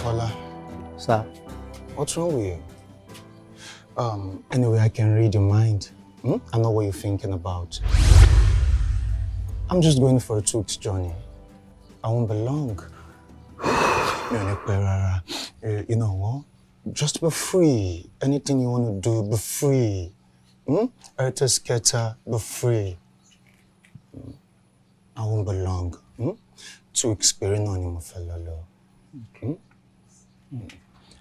Tola. Sir. What's wrong with you? Anyway, I can read your mind. I know what you're thinking about. I'm just going for a 2 weeks journey. I won't be long. You know what? Just be free. Anything you want to do, be free. Erta skater, be free. I won't be long. 2 weeks period on you, fellow.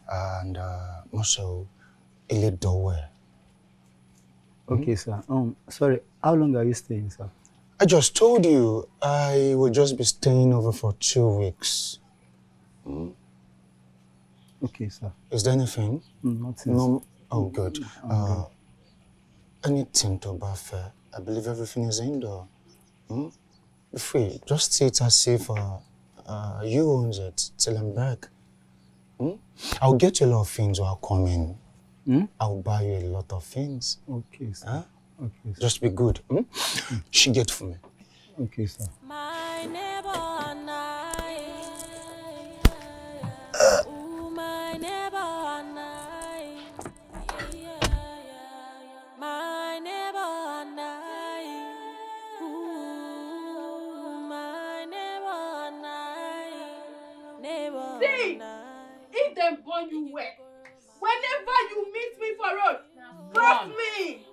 And also, a little doorway. Okay, sir. Sorry, how long are you staying, sir? I just told you I will just be staying over for 2 weeks. Okay, sir. Is there anything? Nothing. No. Oh, good. Anything to buffer? I believe everything is indoor. Be free. Just sit as if you own it till I'm back. I'll get you a lot of things while coming. I'll buy you a lot of things. Okay, sir. Huh? Okay, sir. Just be good. She get for me. Okay, sir. My neighbor and I. My neighbor and I. My neighbor and I. My neighbor and I. Neighbor and I. If they burn you well, whenever you meet me for road, cross me.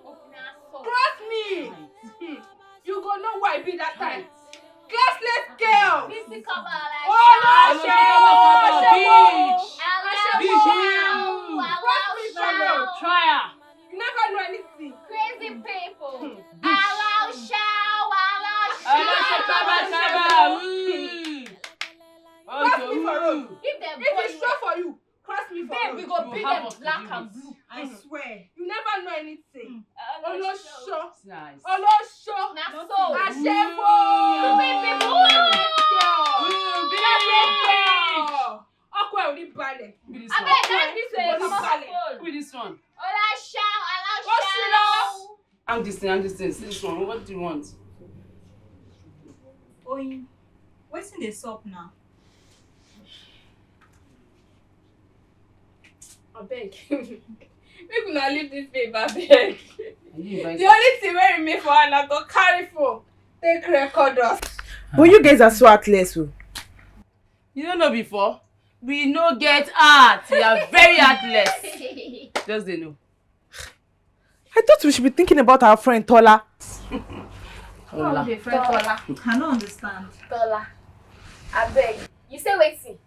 Cross me. You go know why I be that time. Classless girl. Oh no, cross me for road. Try her. You never know anything. Crazy people. Cross me for road. If they If it's sure for you, cross me for road. we go beat them black and blue. I swear. You never know anything. Oh no, sure. Nice. Oh no, sure. Now so. Ashebo. Ọkọ ẹ̀ ò ní balẹ̀. Who this I one? bet that this way. Who Come on, this phone. Who this one? Ola shout, What's it now? I'm this thing. See this one. What do you want? Oyin, what's in the soup now? Abeg. Make una leave this babe, abeg. The The only thing wey remain for her na to carry phone take record us. But you guys are so heartless. You don't know before? We no get heart. We are very heartless. Just they know. I thought we should be thinking about our friend Tola. Hola. I don't understand. Tola. Abeg, you say wetin?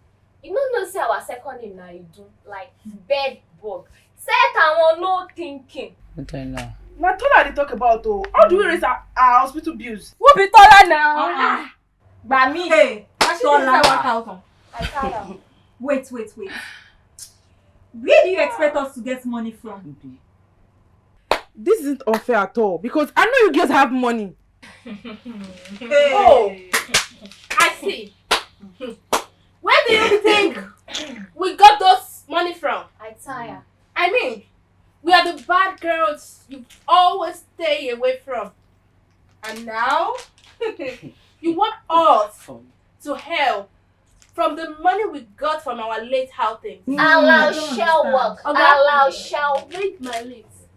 You no know say our second name na you do like bed bug. Second one no thinking. Okay, now. Now Tola they talk about how do we raise our hospital bills? Who be Tola now? Gba me. Hey, Tola. I tire. wait. Where do you expect us to get money from? This isn't unfair at all because I know you guys have money. Hey. Oh, I see. Where do you think we got those money from? I tire. I mean, we are the bad girls you always stay away from. And now, you want us to help from the money we got from our late outing. Allow shall work. Okay. Allow shall. Read my lips.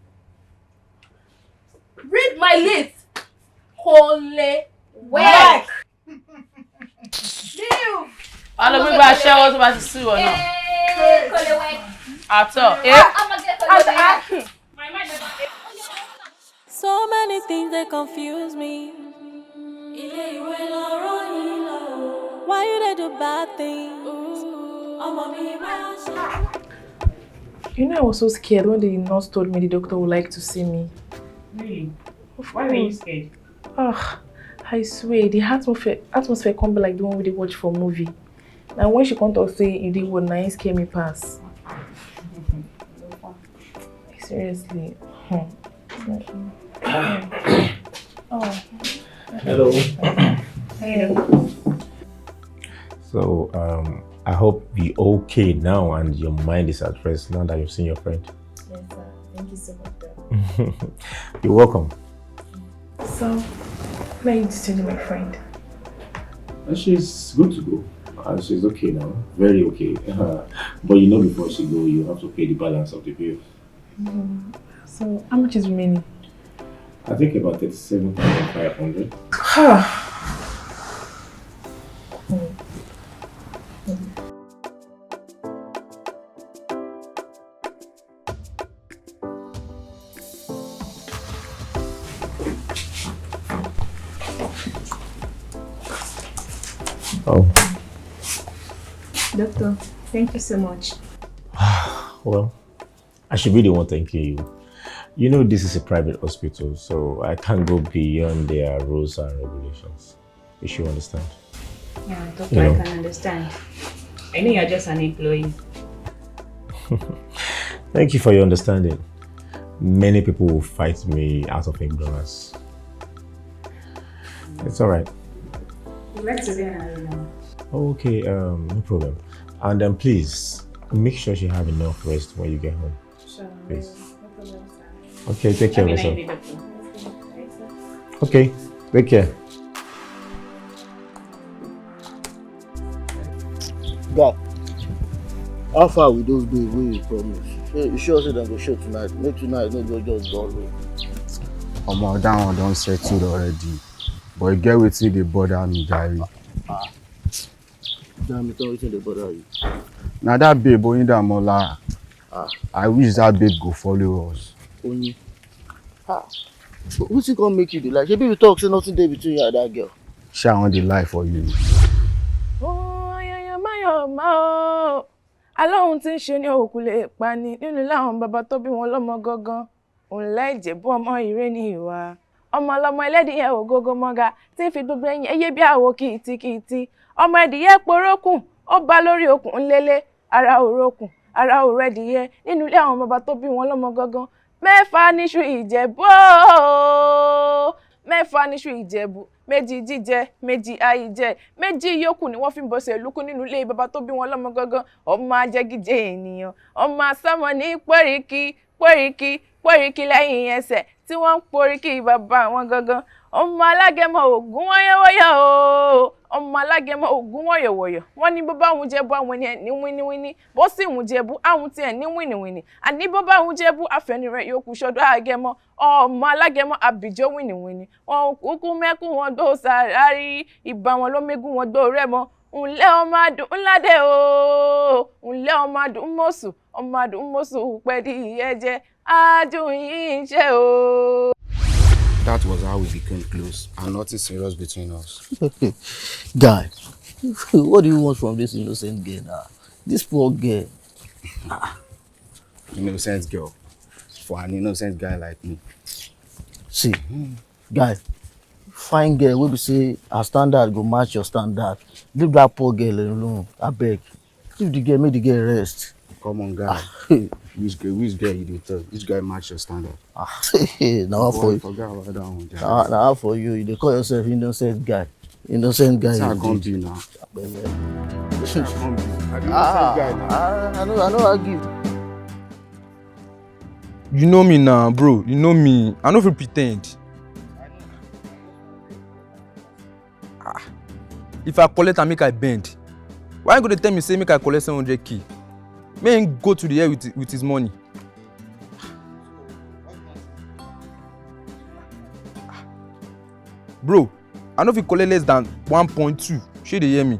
Read my lips. Holy Work. Leave. All of people share what about to see or not? Hey, Kole work. At all. I'ma get Kole work. My mind never. So many things that confuse me. Why you they do bad things? You know, I was so scared when the nurse told me the doctor would like to see me. Really? Why were you scared? I swear, the atmosphere can't be like the one we watch for movie. And when she come to say you did what nice scare me pass. Seriously. Oh. Hello. Hello. So, I hope you're okay now and your mind is at rest now that you've seen your friend. Yes, sir. Thank you so much. You're welcome. So, where are you sending my friend? She's good to go. And she's okay now. Very okay. But you know, before she go, you have to pay the balance of the bill. So, how much is remaining? I think about 37,500. Oh. Doctor, thank you so much. Well, I should be the one thanking you. You know this is a private hospital, so I can't go beyond their rules and regulations. You should understand. Yeah, doctor, I can understand. I know you're just an employee. Thank you for your understanding. Many people will fight me out of ignorance. It's alright. Let's do that now. Okay, no problem. And then please, make sure you have enough rest when you get home. Sure. Please. No problem, sir. Okay, take care of yourself. Have a nice day, doctor. Okay, take care. Guy, how far with those days wey you promise? You sure say dem go show tonight? Make tonight no go just dull o. Omo, that one don settled already. But you get wetin dey bother me, Gary. Tell me wetin dey bother you. Na that babe Oyindamola. I wish that babe go follow us. Oyin. Wetin come make you dey lie? Shebi you talk say nothing dey between you and that girl. Shey I wan dey lie for you. Máyọ̀ alóhun tí ń ṣe ní òkú lè pa ni nínú láwọn bàbá tó bí wọn lọ́mọ gangan òun láìjẹ̀bú ọmọ ìrẹ́ ní ìwà ọmọ ọlọ́mọ ẹlẹ́dìyẹ ògógó mọ́ga tí ń fi gbogbo ẹ̀yìn ẹyẹ bí àwo kìtìkìtì ọmọ ẹdìyẹ porókùn ó bá lórí okùn ńlẹ́lẹ́ ara òrókùn ara òrò ẹdìyẹ nínú ilé àwọn bàbá tó bí wọn lọ́mọ gangan mẹ́fà níṣu ìjẹ̀bú mẹ́fà níṣu ìjẹ̀bú méjì jíjẹ méjì àìjẹ méjì yòókù ni wọ́n fi ń bọ̀sẹ̀ lúkú nínú ilé bàbá tó bí wọn lọ́mọ gangan ọmọ ajẹ́gídé ènìyàn ọmọ asọ́mọ ní pọ́ríkì lẹ́yìn ẹsẹ̀ tí wọ́n ń poríkì bàbá wọn gangan ọmọ alágẹmọ ògún wọ́yọ́wọ́yọ́ o ọmọ alágẹmọ ògún wọ́yọ̀wọ̀yọ̀ wọ́n ní bó bá òun jẹ́bú àwọn ènìyàn ní wíníwíní bó sì òun jẹ́bú àwọn tiẹ̀ ní wíníwíní àní bó bá òun jẹ́bú àfẹnirẹ̀ yòókù ṣọdọ̀ àgẹmọ ọmọ alágẹmọ àbíjọ wíníwíní wọn kúkú mẹ́kún wọn dó sàrárí ìbá wọn ló mégún wọn dó rẹ́mọ ńlẹ́ ọmọ adùn ńládé o ńlẹ́ ọmọ adùn mọ́sù pẹ́ẹ́dì ẹ̀jẹ̀ adùn yìí ń ṣe o. That was how we became close, and nothing serious between us. Guy, what do you want from this innocent girl now? This poor girl. Innocent girl. For an innocent guy like me. See, guy, fine girl wey be say her standard go match your standard. Leave that poor girl alone, abeg. Leave the girl, make the girl rest. Come on, guy. Which girl you dey tell? Which guy match your standard? Now for you. Forget about that one. Now for you. You dey call yourself innocent guy. Innocent guy. I come to you now. I know I give. You know me now, bro. You know me. I no fit pretend. If I collect and make I bend, why you go to tell me say make I collect 700k? May him go to the air with his money. Bro, I no fit collect less than 1.2. Shey dey hear me?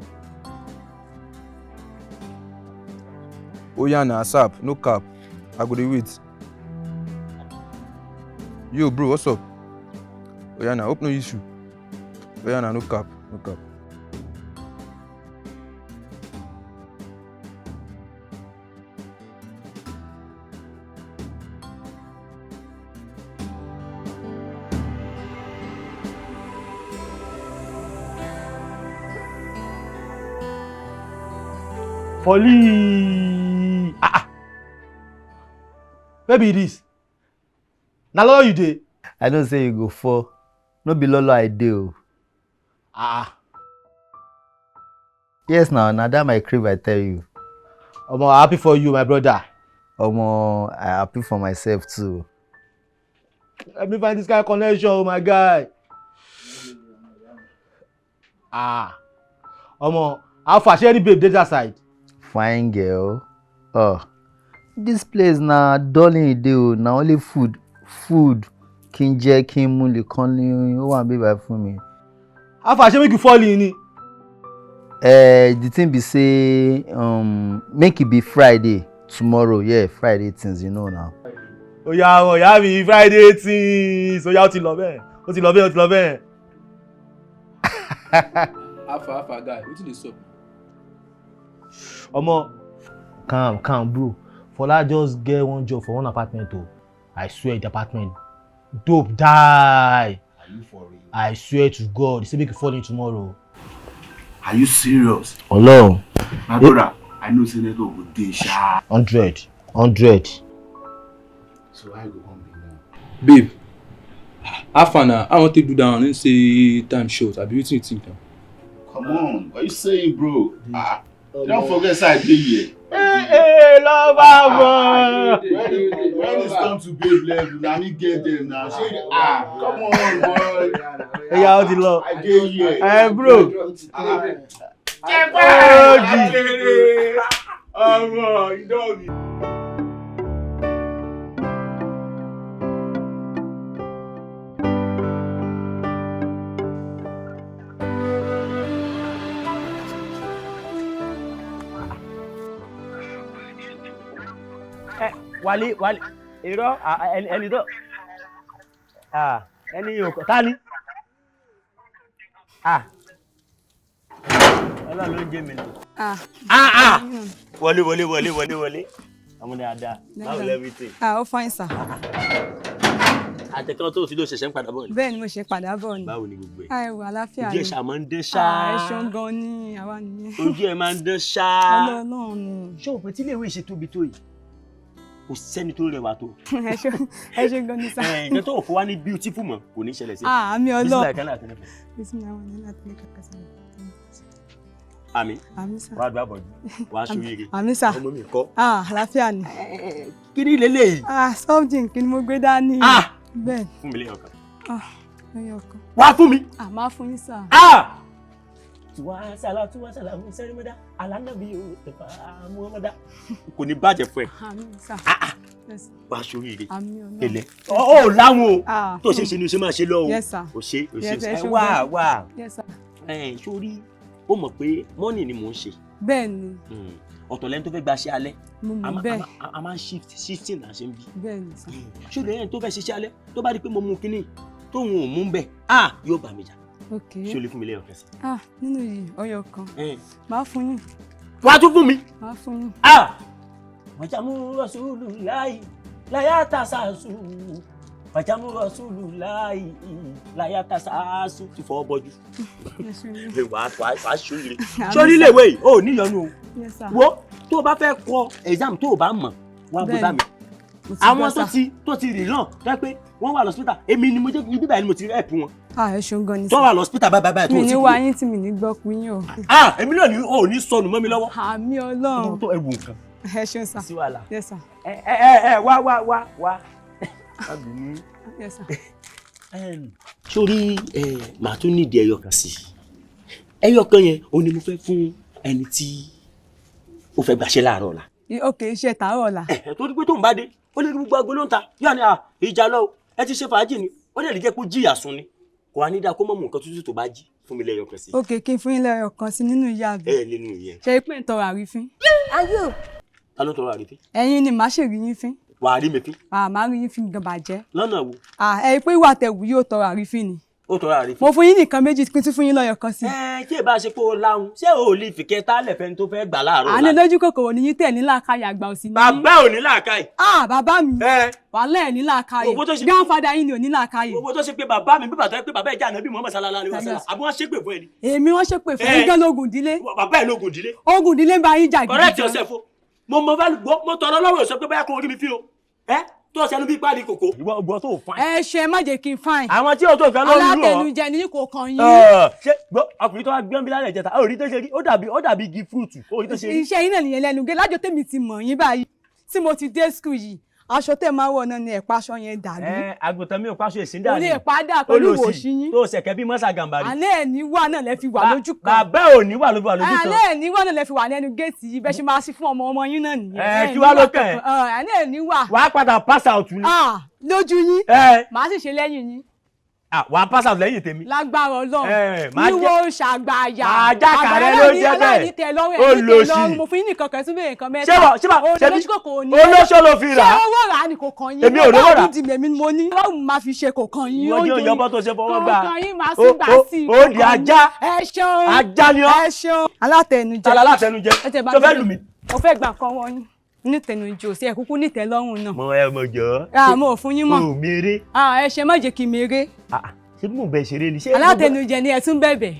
Oh yeah, na ASAP, no cap. I go dey wait. Yo, bro, what's up? Oh yeah, na hope no issue. Oh yeah, na no cap, no cap. Folly. Where be this? Na lolo you dey? I know say you go fall. No be lolo I dey o. Yes na that my crib I tell you. Omo, I happy for you, my brother. Omo, I happy for myself too. Let me find this kind of connection, oh my guy. Omo, How far? Share any babe dey that side? Fine girl. This place na darling dey o. Na only food. Kí n jẹ kí n mu nìkan ni ó wà níbí fún mi. How far? Shey make you fall in ni? The thing be say make it be Friday tomorrow. Yeah, Friday things you know now. Oya mi Friday things. Oya ó ti lọ bẹ́ẹ̀. Alpha guy, wetin dey sup? Omo, calm bro. Fola just get one job for one apartment o. I swear the apartment dope die. Are you for real? I swear to God, he say make you fall in tomorrow. Are you serious? Hello. My brother, I know say network go dey sha. 100. So I go come be now. Babe, Alpha na, I want to do that one and say time short. I be wetin you think now? Come on, what you saying, bro? You don't forget say I dey here. Hey, lover boy. When it's come to babe level, na me get them now. Come on, boy. Hey, how the love? I dey here. Hey, bro. You know me. Wálé irọ́ ẹni tó ẹni yòókù ta ni ọlọ́run ló ń jẹ́ mi ni. wọlé ọmọdé àdá báwo lẹ́bìtì. Ó fine sir. àtẹ̀kọ́ tó ti ló ṣẹ̀ṣẹ̀ ń padà bọ̀ ni. Bẹ́ẹ̀ ni mo ṣe padà bọ̀ ni. Báwo ni gbogbo ẹ̀? Ẹ̀wọ̀ àlàáfíà ni. ojú ẹ̀ ṣá máa ń dán ṣá. Ẹ ṣeun gan ni àwa nìyẹn. ojú ẹ̀ máa ń dán ṣá. Ọlọ́run ni. ṣé o pé tí ilé ìwé ṣe tóbi tó yìí kò sẹ́ni tó rẹwà tó. Ẹ ṣe gan ni sá. ìjọ tó fún wa ní beautiful mọ̀ kò ní ṣẹlẹ̀ sí. Àmì Ọlọ́run. bísí làkàn àtẹnẹfẹ. Bísí làwọn ní àtẹnẹfẹ kásán. Àmín. Àmín sá. wàá gbà bọ̀jú wàá ṣoríire. Àmín sá. ọmọ mi kọ́. Àlàáfíà ni. kí ni lélẹ́yìí. Something kí ni mo gbé dání. Bẹ́ẹ̀. fún mi lẹ́yìn ọ̀kan. Lẹ́yìn ọ̀kan. wá fún mi. Máa fún yín sá. tuwa sala mu sẹ́ni mọ́dá alánàbí o tẹ̀fà muhammadu kò ní bàjẹ́ fún ẹ. Àmín sá. wàá ṣoríire. Àmín Ọlọ́run. tẹ́lẹ̀ ó láwọn o tó ṣe ni o ṣe máa ṣe lọ o. Yes sir. o ṣe wá. Yes sir. sórí ó mọ̀ pé mọ́nì ni mò ń ṣe. Bẹ́ẹ̀ ni. ọ̀tọ̀ lẹ́ni tó fẹ́ gba ṣe alẹ́. mo mọ̀ bẹ́ẹ̀. a máa ń shifting là ṣe ń bí. Bẹ́ẹ̀ ni sá. ṣòro ẹni tó fẹ́ ṣiṣẹ́ alẹ́ tó bá rí pé mo mú kinní tóun ò mú bẹ́ẹ̀ yóò bà mí jà. ṣé o lè fún mi lẹ́yìn ọ̀kan sí. nínú yìí ọyọ kan máa fún yín. wàá tún fún mi. máa fún yín. wàjàmú Rasulullahi láyà tàṣàṣù wàjàmú Rasulullahi láyà tàṣàṣù ti fọwọ́ bọ́jú. wàá ṣoríire. sórí ilé ìwé yìí ó níyọnu o. wo tó o bá fẹ́ kọ exam tó o bá mọ̀ wá bó bá mi. àwọn tó ti rìn náà tó yẹ pé wọ́n wà lọ́sítà èmi ni mo jẹ́ ibi báyìí ni mo ti rẹ̀ pù wọn. Ẹ ṣeun gan ni sá. tó wà lọ́sítà báyìí tó mi ní wá yín tí mi ní gbọ́ pé yín o. èmi náà ni ò ní sọnù mọ́ mi lọ́wọ́. Àmì Ọlọ́run. tó ẹrù nǹkan. Ẹ ṣeun sá. sí wàhálà. Yes sir. wá. Yes sir. sórí màá tún nídìí ẹyọ kan sí ẹyọ kan yẹn o ni mo fẹ́ fún ẹni tí ó fẹ́ gbàṣẹ́ láàárọ̀ ọ̀la. Ok iṣẹ́ tàárọ̀ ọ̀la. torí pé tóun bá dé ó lè rí gbogbo agolo ń ta yóò ní ìjà lọ ẹ ti ṣe fàájì ni ó lè rí jẹ́ kó jìyà sun ni kò wá ní dáa kó mọ̀ mú nǹkan tútù tó bá jí fún mi lẹ́yọ kan sí. Ok kí n fún yín lẹ́yọ kan sí nínú ìyá àbí. nínú ìyẹn. ṣe pé ń tọrọ àrífín. ayé o. ta ló tọrọ àrífín. ẹ̀yin ni màá ṣèrí yín fín. wà á rí mi fín. màá rí yín fín gan bàjẹ́. lọ́nà wo. ẹ pé ìwà tẹ̀wù yóò tọrọ àrífín ni. ó tọrọ àrífín. mo fún yín nìkan méjì kí n tún fún yín lọ́yọ̀ kan sí. tí èbá ṣe pé o láhùn ṣé o lè fìkẹ́ tálẹ̀ fẹ́ni tó fẹ́ gbà láàárọ̀ la. àní lójú kòkòrò ní yín tẹ̀ ní làákàyè àgbà òsì ní. bàbá ò ní làákàyè. bàbá mi wàhálà ẹ̀ ní làákàyè grandfather yín ni ò ní làákàyè. owó tó ṣe pé bàbá mi bí bàtà pé bàbá ẹ̀ jẹ́ ànábì Muhammad sallallahu alaihi wasallam àbí wọ́n ṣépè fún ẹ ni. èmi wọ́n ṣépè fún ẹ gán lógun ìdílé. bàbá ẹ̀ lógun ìdílé. ogun ìdílé ń bá yín jà gidi. correct yourself o mo tọrọ lọ́wọ́ sọ pé báyà kò rí mi fi o tó ṣẹnu bí páàdì kòkó. ìwọ ọgbọ tó fine. ẹ ṣe má jẹ́ kí n fine. àwọn tí o tó fẹ́ lórí rọ. alátẹnujẹ ní kò kàn yín. ṣé gbọ́ ọkùnrin tó wá gbọ́n bí lálẹ́ ìjẹta ó rí tó ṣe rí ó dàbí igi fúrúùtù ó rí tó ṣe rí. iṣẹ́ yín náà nìyẹn lẹ́nu gé lájọ tèmi ti mọ̀ yín báyìí tí mo ti dé school yìí aṣọ tẹ́ máa wọ̀ náà ni ẹ̀pá aṣọ yẹn dàbí. Àgùntàn mi ò pàṣọ èsì dà ní. Olè padà pẹ̀lú ìwòsí yín. Tó ṣẹ̀kẹ́ bí mọ́sà gàmbàrí. Alẹ́ ẹ̀ ní wà náà lẹ fi wà lójú kan. Bàbá ò ní wà lójú kan. Alẹ́ ẹ̀ ní wà náà lẹ fi wà lẹ́nu géètì yìí bẹ́ẹ̀ ṣe máa sí fún ọmọ yín náà nìyẹn. Kí wá ló kàn ẹ́? Alẹ́ ẹ̀ ní wà. Wàá padà pass out ni. Lójú yín. Màá sì ṣe lẹ́yìn yín. Wàá pass out lẹ́yìn tèmi. Lágbára Ọlọ́run. Níwó ṣàgbàyà. Màá jákà rẹ ló jẹ́ bẹ́ẹ̀. Olóṣì. Mo fi ní nǹkan kan tún bẹ́ẹ̀ nǹkan mẹ́ta. Olóṣò ló fi rà. Ṣé owó rà á ní kò kàn yín? Èmi ò lówó rà. Èmi mo ní. Ọlọ́run máa fi ṣe kò kàn yín. Wọ́n yóò yọ́bọ́ tó ṣe fọwọ́ gbà. Kò kàn yín máa sì gbà sí i. Ó di ajá. Ẹ ṣeun. Ajá ni ọ́. Ẹ ṣeun. Alátẹnujẹ. Alátẹnujẹ. Tó fẹ́ lù mí. Mo fẹ́ gbà kan wọ́n yín. Nítẹnujẹ ò sí ẹ kúkú nítẹ lọ́rùn náà. Mo jọ. Mo ò fún yín mọ̀. O mèrè. Ẹ ṣe má jẹ́ kí mèrè. Ṣé bí mo bẹ ṣeré ni? Alátẹnujẹ ni ẹ tún bẹ̀bẹ̀.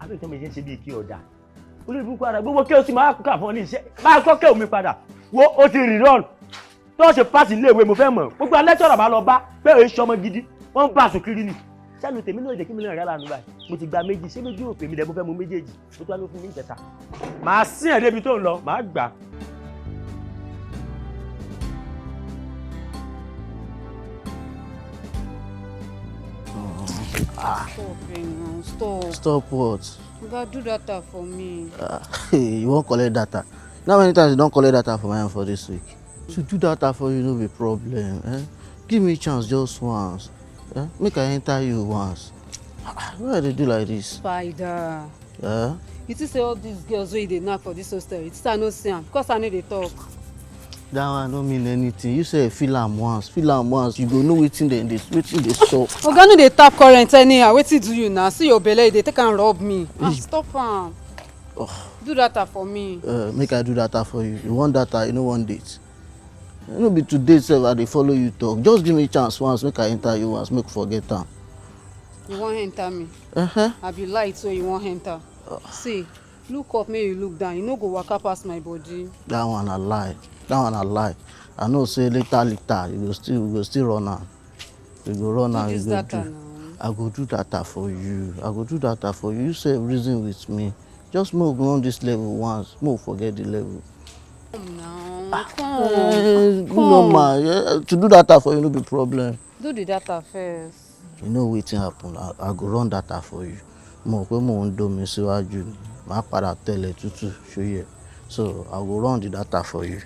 Àbí ìtọ́ mi ṣe ń ṣe bíi kí ọ̀dà. Olóògbé padà gbogbo kí o sì máa kà fún ọ ní iṣẹ́. Máa kọ́ kẹ́ omi padà. Wo o ti rìrọ́ọ̀n. Tó ṣe pàṣẹ ilé ìwé mo fẹ́ mọ̀. Gbogbo alẹ́tọ̀rọ̀ bá lọ bá bẹ́ẹ̀ o ṣe ọmọ gidi. Wọ́n ń bá aṣọ kiri ni. Sẹ́nu tèmi náà jẹ́ kí mi náà rẹ́ lánàá báyìí. Mo ti gba méjì. Ṣé méjì ò pè mí lẹ́ mo fẹ́ mu méjèèjì? Ó tó wá ló fún mi ìjẹta. Màá sín ẹ̀ débi tó ń lọ. Màá gbà. Stop what? Oga, do data for me. You won't collect data. Now many times you don't collect data for my for this week. To do data for you no be problem. Give me chance just once. Make I enter you once. Why they do like this? Spider. Yeah? You see say all these girls wey dey knack for this hostel, it's I no see am because I know they talk. That one don't mean anything. You say feel am once, you go know wetin they sup. Oga no dey tap current anyhow. Wetin do you now? See your belle, they take and rob me. Stop am. Do data for me. Make I do data for you. You want data, you no want date. No be today sef I dey follow you talk. Just give me chance once, make I enter you once, make forget am. You wan enter me? I be light so you wan enter. See, look up, make you look down. You no go waka pass my body. That one a lie. I know say later you go still run am. You go run am, you go do. I go do data for you. You say reason with me. Just move on this level once. Move forget the level. Come now. Come. Normal. To do data for you no be problem. Do the data first. You know wetin happen. I go run data for you. Mo pe mo ń do mi síwájú ni. Màá padà tẹ̀lé tútù ṣóyè. So I go run the data for you.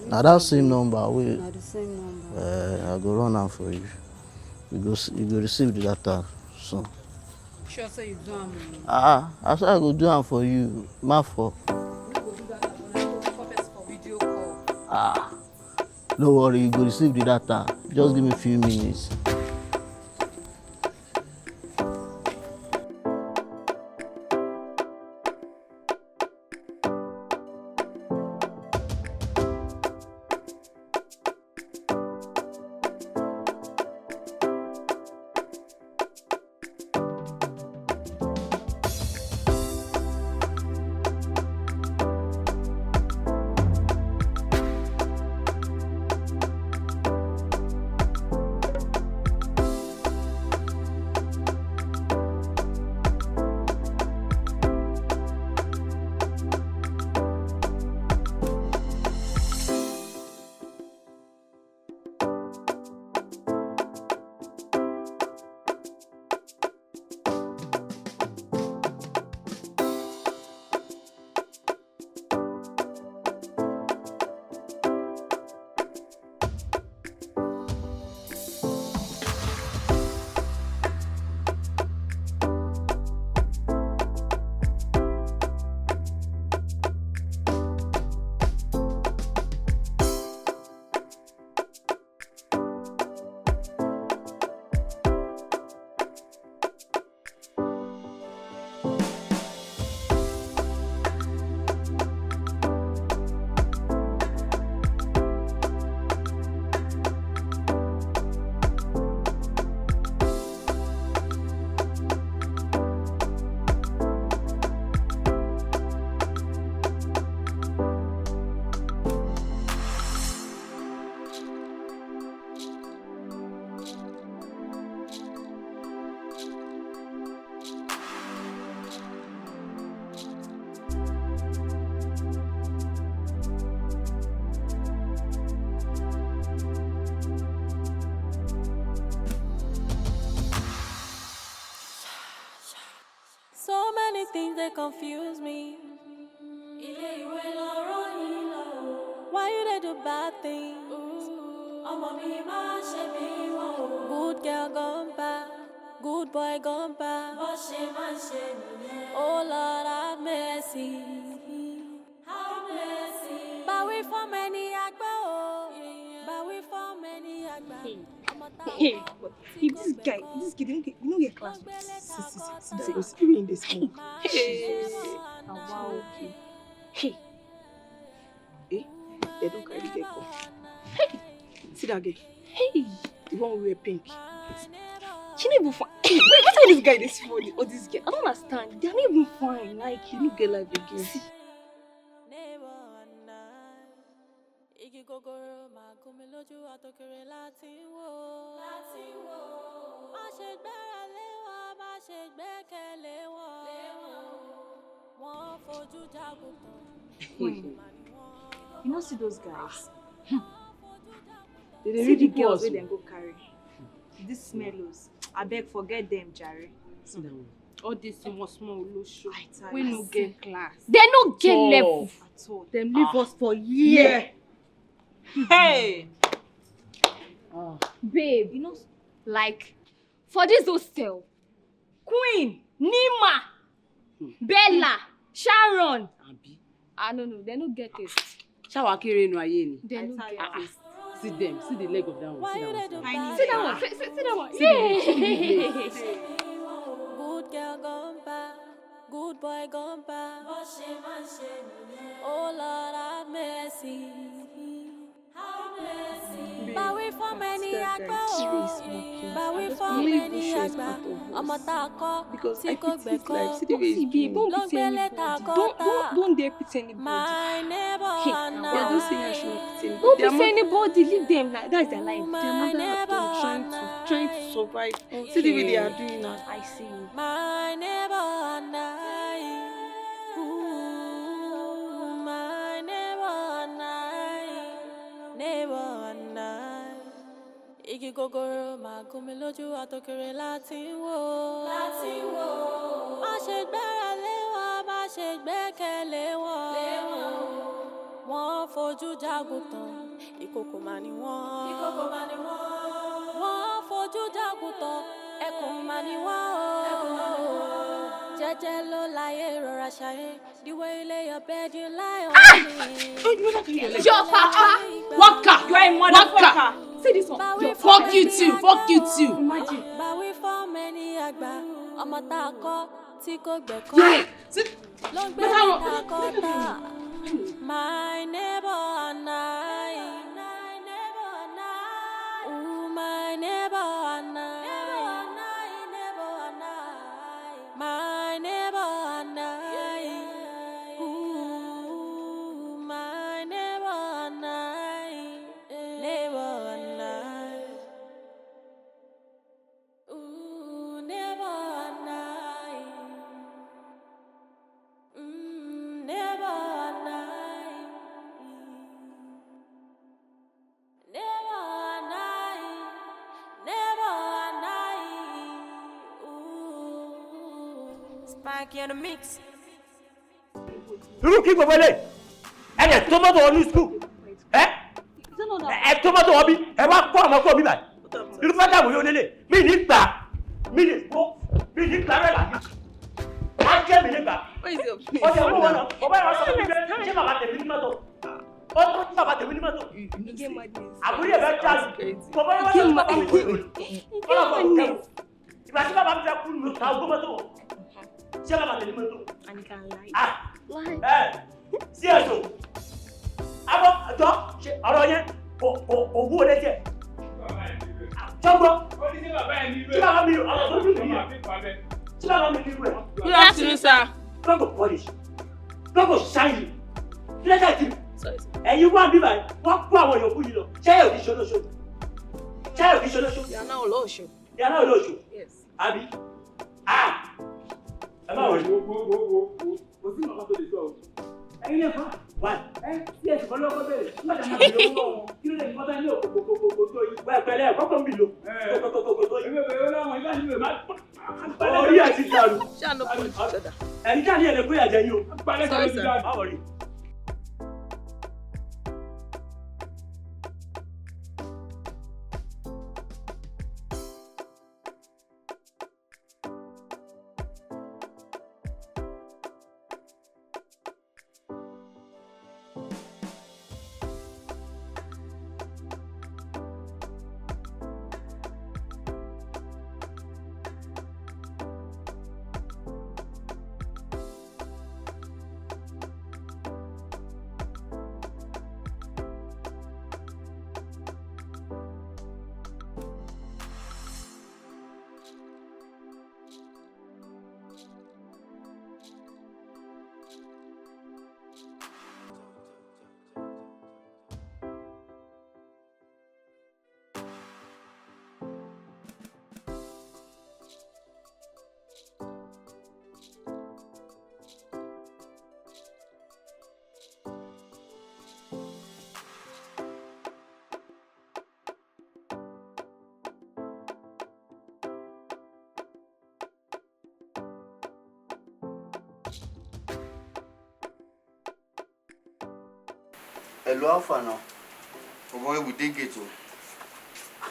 Now that same number wey. Na the same number. I go run am for you. You go receive the data soon. Sure say you do am. I say I go do am for you. Ma for. You go do data for video call. No worry, you go receive the data. Just give me a few minutes. things they confuse me. Why you they do bad things? Good girl gone bad, good boy gone bad. Oh Lord, have mercy. But we for many agba, but we for many agba. Hey, but if this guy, you know your class. See, in this smoke. Hey, wow, okay. Hey, they don't carry the gecko. Hey, see that girl. Hey, the one who wear pink. She not even fine. Wait, what's all this guy this funny or this girl? I don't understand. They're not even fine. Like you don't get life again. See. You know, see those guys. They See really the girls girls where they go carry. These smellos. I beg forget them, Jerry. All this small show. We no get class. They no get level. At all. Them leave us for years. Hey! Babe, you know, like, for this hostel, Queen, Nima, Bella, Sharon. No, they no get taste. Shower carry no ayé ni. They no get taste. See them, see the leg of that one. See that one. See that one. See the Good girl gone bad, good boy gone bad. Oh Lord, have mercy. But we for many agba, but we for many agba. Because I pity this life. See the way it's doing. Don't pity anybody. Don't dare pity anybody. My neighbor and They don't say I shouldn't pity anybody. Don't pity anybody. Leave them. Like, that's their life. Their mother have been trying to survive. See the way they are doing now. I see. My neighbor and I. Ooh, my neighbor and I. Neighbor and I. Igi gogoro ma gumi lójú àtòkèrè láti wò. Má ṣe gbára lé wọn, má ṣe gbẹ́kẹ̀lé wọn. Wọ́n fojú jagun tán, ìkòkò mà ni wọ́n. Wọ́n fojú jagun tán, ẹkùn mà ni wọ́n o. Jẹ́jẹ́ ló láyé rọra ṣayé. The way you lay your bed, you lie on me. Your papa. Waka. You are a motherfucker. See this one. Fuck you too. Fuck you too. Imagine. Báwí fọ́ mẹ́ni àgbà, ọmọ tá a kọ́ tí kò gbẹ̀kọ́. Ló ń gbé níta kọ́ta. My neighbor and I. Ooh, my neighbor and I. My neighbor and I. Ooh, my neighbor and I. Neighbor and I. Ooh, neighbor and I. Neighbor and I. Neighbor and I. Neighbor and I. Ooh. Spike in the mix. Irú kí gbogbo ilé ẹ̀yẹ tomato ọdún school ẹ̀ tomato ọbí ẹ̀ wá kọ́ ọmọ kọ́ mi báyìí irú fẹ́tà wòye onílé mi ní gbà rẹ̀ láyé á jẹ́ mi ní gbà ọjọ́ owó wọn náà ọba ìwà sọ fún mi pé ṣé bàbá tèmi ní mọ́tò ó tó tí bàbá tèmi ní mọ́tò àbúrí ẹ̀ bẹ́ jáde bàbá ìwà sọ fún mi pé ọlọ́pàá kò kẹ́wò ìgbà tí bàbá mi fẹ́ kú nù ta ogún mọ́tò ṣé bàbá tèmi mọ́tò. Sí ẹ̀sùn abọ́ àjọ ṣe ọ̀rọ̀ yẹn òwú olè jẹ́ jọ́gbọ́ tí bàbá mi ọ̀rọ̀ tó dùn nìyẹn tí bàbá mi nírú ẹ̀. Good afternoon, sir. Don't go polish, don't go shine. Pleasure to you. Ẹ̀yin wá bí báyìí wọ́n kó àwọn yòókù yìí lọ ṣẹ́yẹ̀ òkè ṣolóṣo ṣẹ́yẹ̀ òkè ṣolóṣo. Yàrá olóòṣù. Yàrá olóòṣù. Àbí ẹ má wọlé. Kò sí màmá tó lè sọ o. Ẹyin lè fa. Wá tí ẹ̀sìn kan lọ́kọ́ bẹ̀rẹ̀ nígbà tí a máa bèrè owó lọ́wọ́ kí ló lè kọ́ bá ní òkòkòkò tó yìí. Wá ẹ̀pẹ̀lẹ́ ẹ̀kọ́ kan bì lò. Òkòkòkò tó yìí. Orí ẹ̀ ti dàrú. Ṣé àná pọ̀ ní ìjọba? ẹ̀yin jáde ẹ̀ lè bóyá jẹ yín o. Pálẹ̀ kan ló ti dá báwo rí. Hello, Alpha now. Oh boy, we dig it.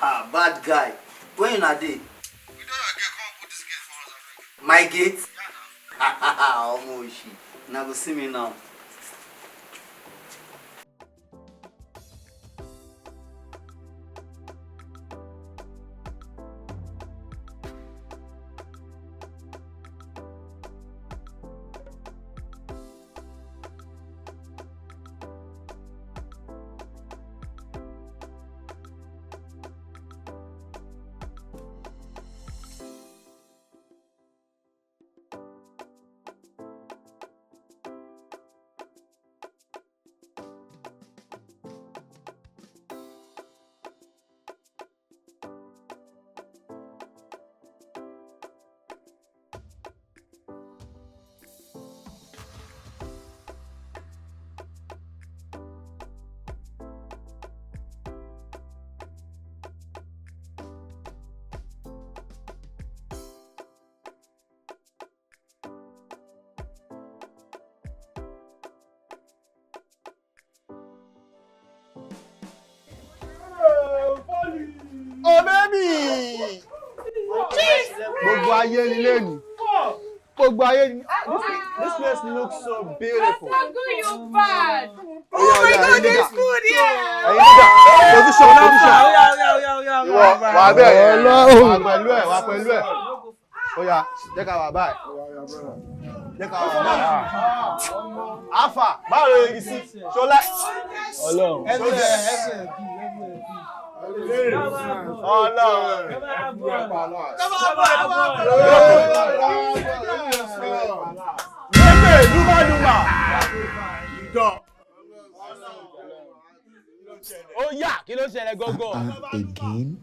Ah, bad guy. When you not there? We don't have to come put this gate for us. My gate? Yeah. Almost. Now go see me now. Oh baby! Gbogbo ayé ni lẹ́nu. Gbogbo ayé ni. This place looks so beautiful. How good you bad? Oh my God, there's food here. Position. Ìwọ wà bẹ́ẹ̀ wà pẹ̀lú ẹ̀ wà pẹ̀lú ẹ̀. Ó yá jẹ́ ká wà báyìí. Jẹ́ ká wà báyìí. Alpha báwo lè rí sí? Ṣọlá. Ọlọ́run. Oh yeah, kí ló ṣẹlẹ̀ gógó. Again,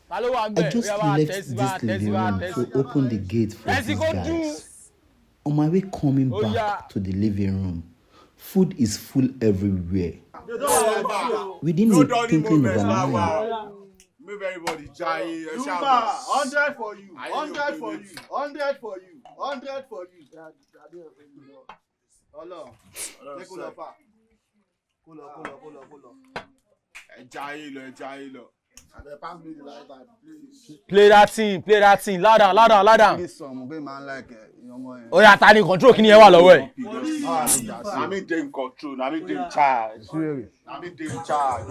Ta ló wà I ńbẹ̀? just Ó yá, wá, left tẹ̀síwá, this living tẹ̀síwá, room to tẹ̀síwá. open the gate for these guys. On my way coming Oh, back yeah. to the living room, food is full everywhere. We didn't need twinkling of an eye. Make everybody jai. 100 for you. 100 for you. 100 for you. 100 for you. Ọlọ́run. Jẹ́ kó lọ fà. Kó lọ. Ẹ jayé lọ. Abeg pass me the lighter, please. Play that thing, louder. This song, we man like it. Ó yá, ta ni control kí ni ẹ wà lọ́wọ́ ẹ̀? Na me dey in control, na me dey in charge. Na me dey in charge.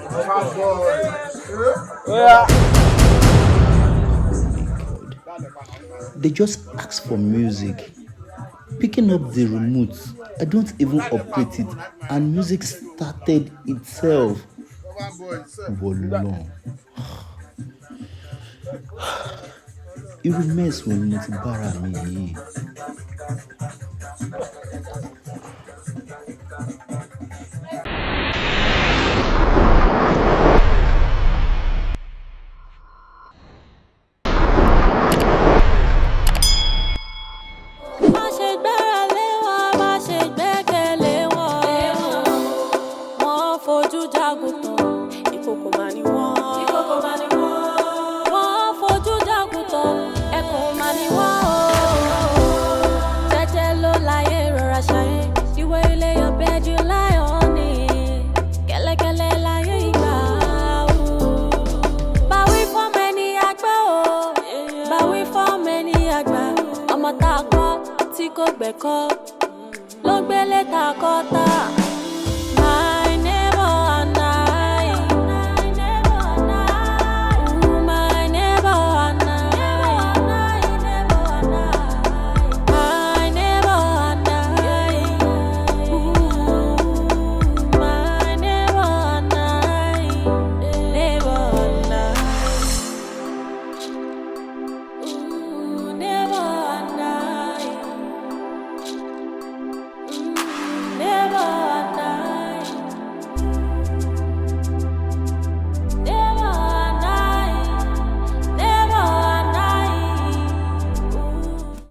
They just ask for music. Picking up the remote, I don't even operate it, and music started itself. Wọlọ́n. Irú mess wo ni mo ti bára mi yìí? Má ṣe gbára lé wọn, má ṣe gbẹ́kẹ̀lé wọn. Wọ́n fojú jagun tán, ìkòkò mà ni wọ́n. Wọ́n fojú jagun tán, ẹkùn mà ni wọ́n. Jẹ́jẹ́ ló kó gbẹ̀kọ́ ló gbélé ta kọ́ta.